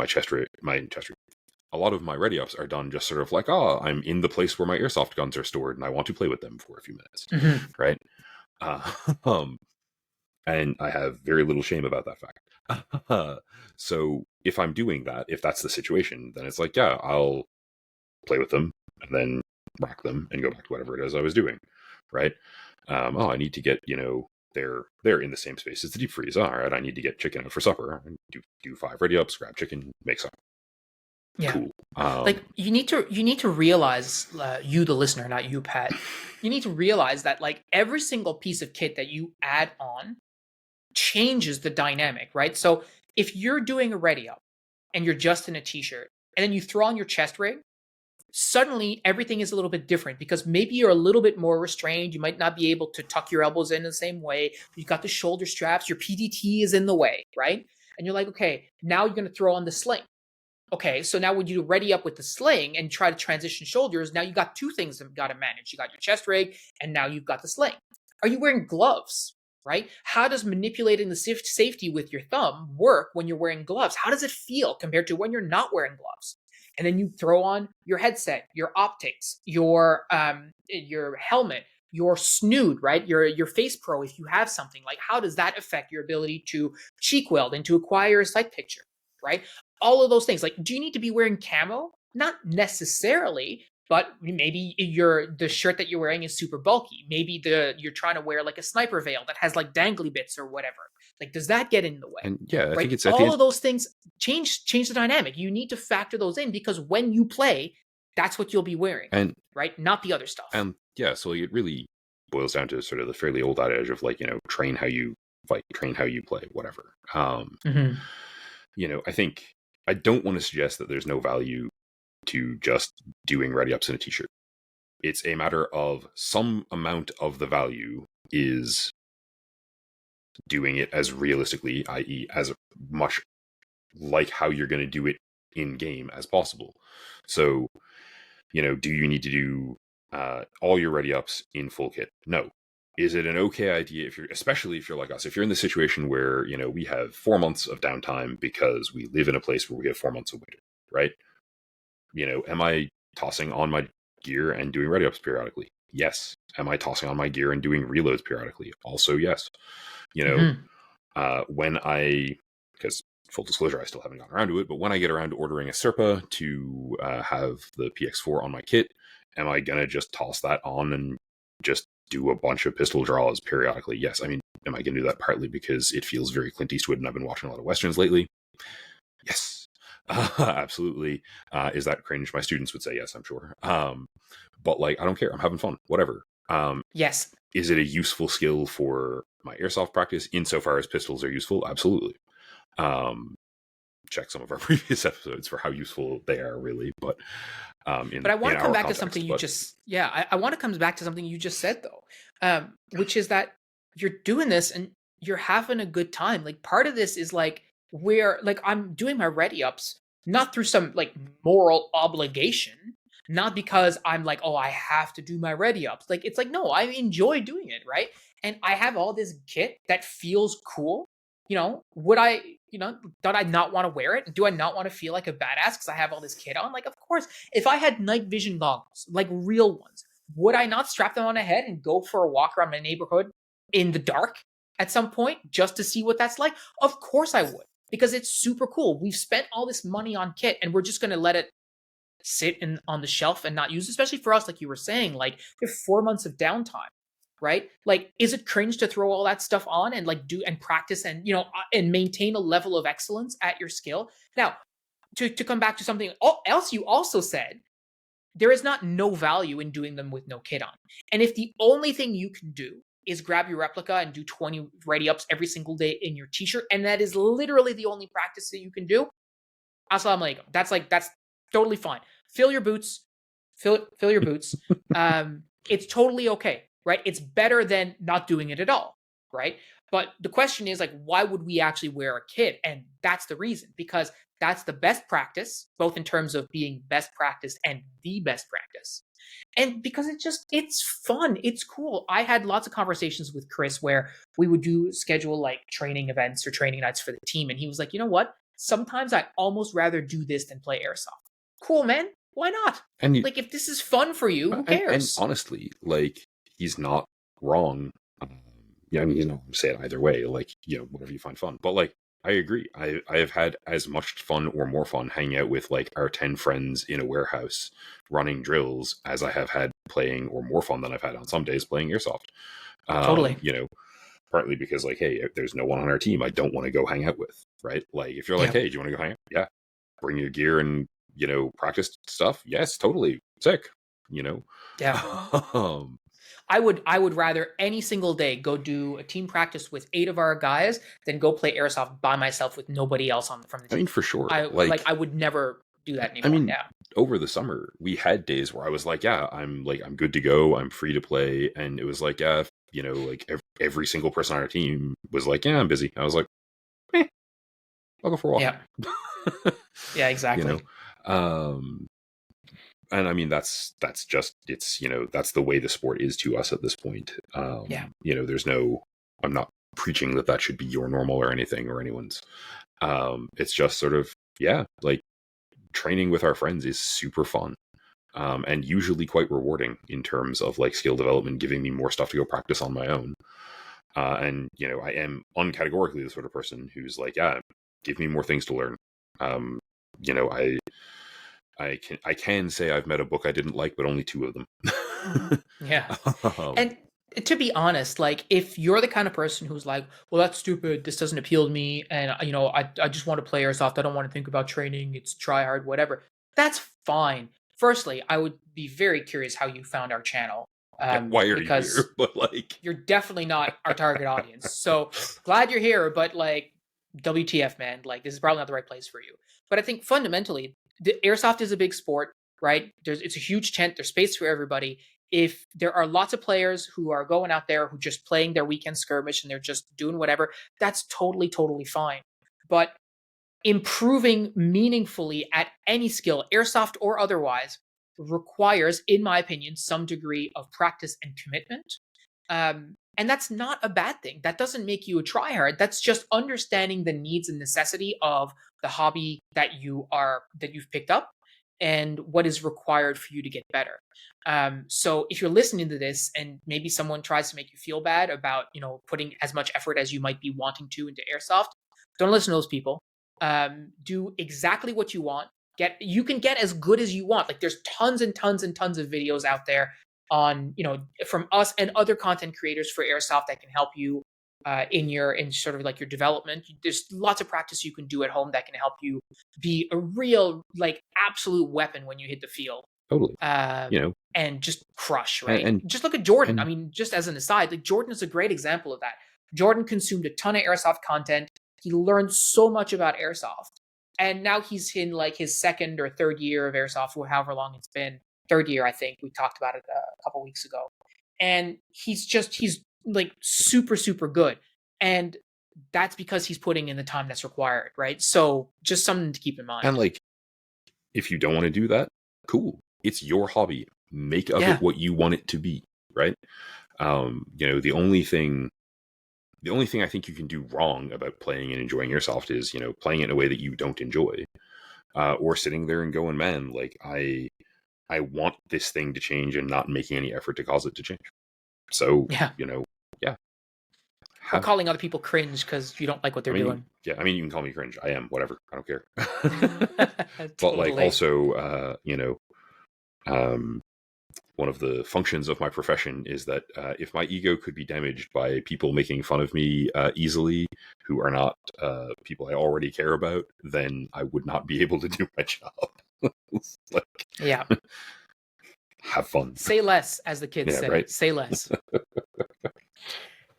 my ready ups are done just sort of like, oh, I'm in the place where my airsoft guns are stored and I want to play with them for a few minutes, right? And I have very little shame about that fact. So if I'm doing that, if that's the situation, then it's like, yeah, I'll play with them and then rack them and go back to whatever it is I was doing, right? I need to get, they're in the same space as the deep freeze. All right, I need to get chicken out for supper. Do 5 ready ups, grab chicken, make supper. Yeah. Cool. Like you need to realize, you the listener, not you, Pat. You need to realize that like every single piece of kit that you add on changes the dynamic, right? So if you're doing a ready up and you're just in a t-shirt and then you throw on your chest rig, suddenly everything is a little bit different because maybe you're a little bit more restrained. You might not be able to tuck your elbows in the same way. You've got the shoulder straps, your PDT is in the way, right? And you're like, okay, now you're going to throw on the sling. Okay, so now when you ready up with the sling and try to transition shoulders, now you got 2 things that you've got to manage. You got your chest rig, and now you've got the sling. Are you wearing gloves, right? How does manipulating the safety with your thumb work when you're wearing gloves? How does it feel compared to when you're not wearing gloves? And then you throw on your headset, your optics, your helmet, your snood, right? Your face pro, if you have something. Like, how does that affect your ability to cheek weld and to acquire a sight picture, right? All of those things. Like, do you need to be wearing camo? Not necessarily, but maybe the shirt that you're wearing is super bulky. Maybe you're trying to wear like a sniper veil that has like dangly bits or whatever. Like, does that get in the way? And yeah, I think it's all of those things change the dynamic. You need to factor those in because when you play, that's what you'll be wearing, and right, not the other stuff. And yeah, so it really boils down to sort of the fairly old adage of like, train how you fight, train how you play, whatever. I think I don't want to suggest that there's no value to just doing ready ups in a t-shirt. It's a matter of some amount of the value is doing it as realistically, i.e. as much like how you're going to do it in game as possible. So, do you need to do all your ready ups in full kit? No. Is it an okay idea especially if you're like us, if you're in the situation where, we have 4 months of downtime because we live in a place where we have 4 months of winter, right? Am I tossing on my gear and doing ready ups periodically? Yes. Am I tossing on my gear and doing reloads periodically? Also, yes. Because full disclosure, I still haven't gotten around to it, but when I get around to ordering a Serpa to have the PX4 on my kit, am I going to just toss that on and just do a bunch of pistol draws periodically? Yes. I mean, am I going to do that partly because it feels very Clint Eastwood and I've been watching a lot of Westerns lately? Yes. Absolutely. Is that cringe? My students would say yes, I'm sure. But like, I don't care. I'm having fun. Whatever. Yes. Is it a useful skill for my airsoft practice insofar as pistols are useful? Absolutely. Check some of our previous episodes for how useful they are, really. But I want to come back to something you just I want to come back to something you just said though, which is that you're doing this and you're having a good time. Like, part of this is like, where like I'm doing my ready ups not through some like moral obligation, not because I'm like, oh, I have to do my ready ups. Like, it's like, no, I enjoy doing it, right? And I have all this kit that feels cool. Would I, do I not want to wear it? Do I not want to feel like a badass because I have all this kit on? Like, of course, if I had night vision goggles, like real ones, would I not strap them on my head and go for a walk around my neighborhood in the dark at some point just to see what that's like? Of course I would, because it's super cool. We've spent all this money on kit and we're just going to let it sit on the shelf and not use, especially for us, like you were saying, like we have 4 months of downtime, right? Like, is it cringe to throw all that stuff on and like do and practice and and maintain a level of excellence at your skill? Now, to come back to something else you also said, there is not no value in doing them with no kit on. And if the only thing you can do is grab your replica and do 20 ready ups every single day in your t-shirt, and that is literally the only practice that you can do, assalamu alaikum. That's totally fine. Fill your boots. Fill your boots. It's totally okay, right? It's better than not doing it at all, right? But the question is, like, why would we actually wear a kit? And that's the reason, because that's the best practice, both in terms of being best practice and the best practice. And because it's fun. It's cool. I had lots of conversations with Chris where we would schedule like training events or training nights for the team. And he was like, you know what? Sometimes I almost rather do this than play Airsoft. Cool, man. Why not? And like, if this is fun for you, who cares? And honestly, like, he's not wrong. Yeah, I mean, he's not saying either way. Like, whatever you find fun. But like, I agree. I have had as much fun or more fun hanging out with like our 10 friends in a warehouse running drills as I have had playing, or more fun than I've had on some days playing Airsoft. Totally. Partly because like, hey, there's no one on our team I don't want to go hang out with, right? Like, if you're like, hey, do you want to go hang out? Yeah. Bring your gear and, practice stuff. Yes, totally. Sick, Yeah. I would rather any single day go do a team practice with 8 of our guys than go play Airsoft by myself with nobody else from the team. I mean, for sure. I would never do that anymore. I mean, over the summer, we had days where I was like, yeah, I'm good to go. I'm free to play. And it was like, yeah, like every single person on our team was like, yeah, I'm busy. I was like, I'll go for a walk. Yeah. Yeah, exactly. And I mean, that's just, it's, that's the way the sport is to us at this point. There's no, I'm not preaching that should be your normal or anything or anyone's. It's just sort of, like, training with our friends is super fun. And usually quite rewarding in terms of like skill development, giving me more stuff to go practice on my own. And, I am uncategorically the sort of person who's like, give me more things to learn. I can say I've met a book I didn't like, but only 2 of them. Yeah. And to be honest, like, if you're the kind of person who's like, well, that's stupid, this doesn't appeal to me, and I just want to play Airsoft, I don't want to think about training, it's try hard, whatever, that's fine. Firstly, I would be very curious how you found our channel. Why are you here? But like, you're definitely not our target audience. So glad you're here, but like, WTF, man, like, this is probably not the right place for you. But I think fundamentally, the Airsoft is a big sport, right? It's a huge tent. There's space for everybody. If there are lots of players who are going out there who just playing their weekend skirmish and they're just doing whatever, that's totally, totally fine. But improving meaningfully at any skill, Airsoft or otherwise, requires, in my opinion, some degree of practice and commitment. And that's not a bad thing. That doesn't make you a tryhard. That's just understanding the needs and necessity of the hobby that you've picked up and what is required for you to get better. So if you're listening to this and maybe someone tries to make you feel bad about, putting as much effort as you might be wanting to into Airsoft, don't listen to those people. Do exactly what you want. You can get as good as you want. Like, there's tons and tons and tons of videos out there on, from us and other content creators for Airsoft that can help you in sort of like your development. There's lots of practice you can do at home that can help you be a real, like, absolute weapon when you hit the field. Totally. And just crush, right? And just look at Jordan. I mean, just as an aside, like, Jordan is a great example of that. Jordan consumed a ton of Airsoft content. He learned so much about Airsoft. And now he's in like his 2nd or 3rd year of Airsoft, or however long it's been. 3rd year, I think. We talked about it a couple weeks ago. And he's like super, super good. And that's because he's putting in the time that's required, right? So just something to keep in mind. And like, if you don't want to do that, cool. it's your hobby. Make of it what you want it to be, right? The only thing I think you can do wrong about playing and enjoying Airsoft is, playing it in a way that you don't enjoy, or sitting there and going, man, like I want this thing to change and not making any effort to cause it to change. So, Or calling other people cringe because you don't like what they're doing. Yeah, I mean, you can call me cringe. I am, whatever. I don't care. But like, also, one of the functions of my profession is that if my ego could be damaged by people making fun of me easily, who are not people I already care about, then I would not be able to do my job. Have fun. Say less, as the kids say. Right? Say less.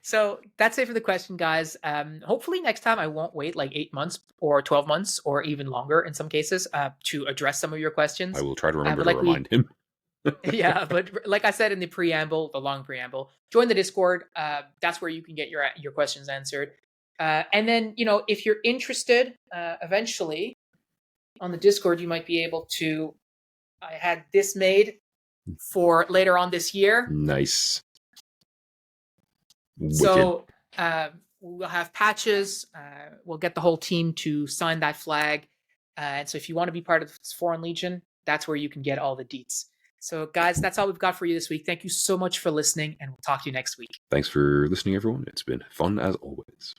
So that's it for the question, guys. Hopefully next time I won't wait like 8 months or 12 months or even longer in some cases to address some of your questions. I will try to remember to remind him. Yeah, but like I said in the long preamble, join the Discord. That's where you can get your questions answered. And then, if you're interested, eventually on the Discord, you might be able to. I had this made for later on this year. Nice. Wicked. So we'll have patches. We'll get the whole team to sign that flag. And so if you want to be part of Foreign Legion, that's where you can get all the deets. So guys, that's all we've got for you this week. Thank you so much for listening, and we'll talk to you next week. Thanks for listening, everyone. It's been fun as always.